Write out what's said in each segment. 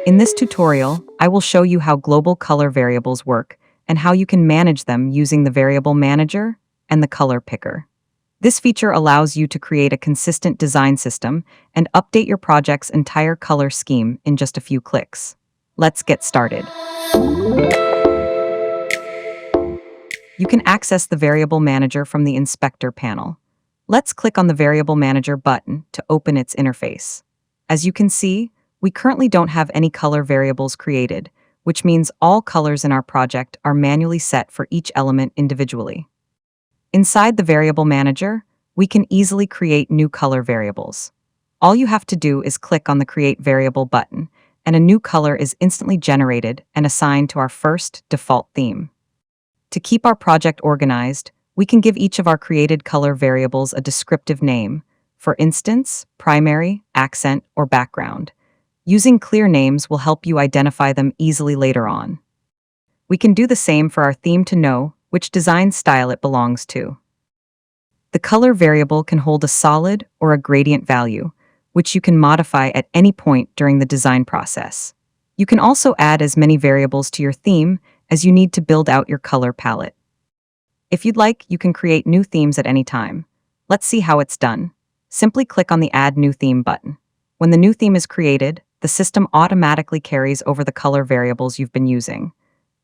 In this tutorial, I will show you how global color variables work and how you can manage them using the Variable Manager and the Color Picker. This feature allows you to create a consistent design system and update your project's entire color scheme in just a few clicks. Let's get started. You can access the Variable Manager from the Inspector panel. Let's click on the Variable Manager button to open its interface. As you can see, we currently don't have any color variables created, which means all colors in our project are manually set for each element individually. Inside the Variable Manager, we can easily create new color variables. All you have to do is click on the Create Variable button, and a new color is instantly generated and assigned to our first default theme. To keep our project organized, we can give each of our created color variables a descriptive name, for instance, primary, accent, or background. Using clear names will help you identify them easily later on. We can do the same for our theme to know which design style it belongs to. The color variable can hold a solid or a gradient value, which you can modify at any point during the design process. You can also add as many variables to your theme as you need to build out your color palette. If you'd like, you can create new themes at any time. Let's see how it's done. Simply click on the Add New Theme button. When the new theme is created, the system automatically carries over the color variables you've been using.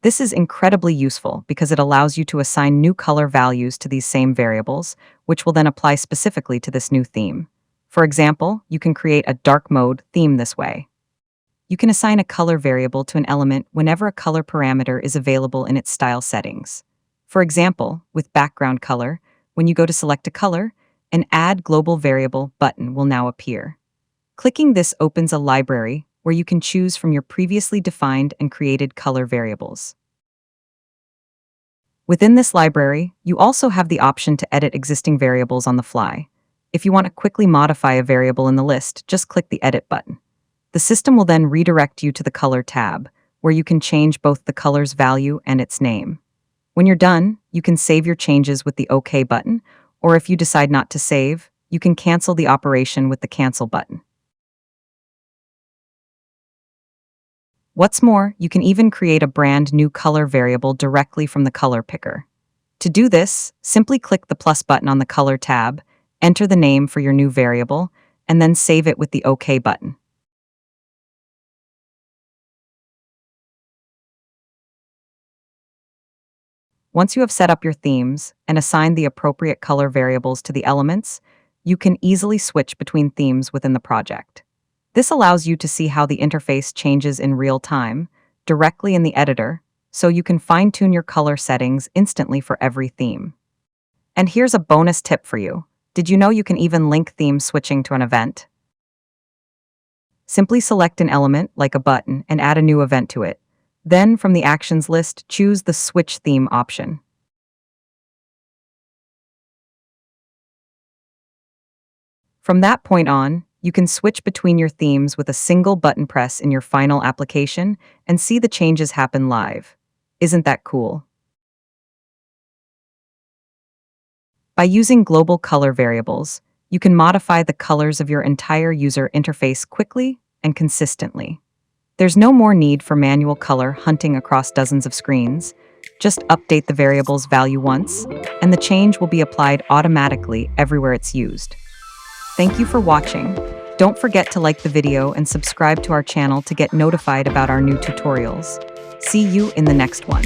This is incredibly useful because it allows you to assign new color values to these same variables, which will then apply specifically to this new theme. For example, you can create a dark mode theme this way. You can assign a color variable to an element whenever a color parameter is available in its style settings. For example, with background color, when you go to select a color, an Add Global Variable button will now appear. Clicking this opens a library where you can choose from your previously defined and created color variables. Within this library, you also have the option to edit existing variables on the fly. If you want to quickly modify a variable in the list, just click the Edit button. The system will then redirect you to the Color tab, where you can change both the color's value and its name. When you're done, you can save your changes with the OK button, or if you decide not to save, you can cancel the operation with the Cancel button. What's more, you can even create a brand new color variable directly from the Color Picker. To do this, simply click the plus button on the Color tab, enter the name for your new variable, and then save it with the OK button. Once you have set up your themes and assigned the appropriate color variables to the elements, you can easily switch between themes within the project. This allows you to see how the interface changes in real time, directly in the editor, so you can fine-tune your color settings instantly for every theme. And here's a bonus tip for you. Did you know you can even link theme switching to an event? Simply select an element, like a button, and add a new event to it. Then, from the Actions list, choose the Switch Theme option. From that point on, you can switch between your themes with a single button press in your final application and see the changes happen live. Isn't that cool? By using global color variables, you can modify the colors of your entire user interface quickly and consistently. There's no more need for manual color hunting across dozens of screens. Just update the variable's value once, and the change will be applied automatically everywhere it's used. Thank you for watching. Don't forget to like the video and subscribe to our channel to get notified about our new tutorials. See you in the next one.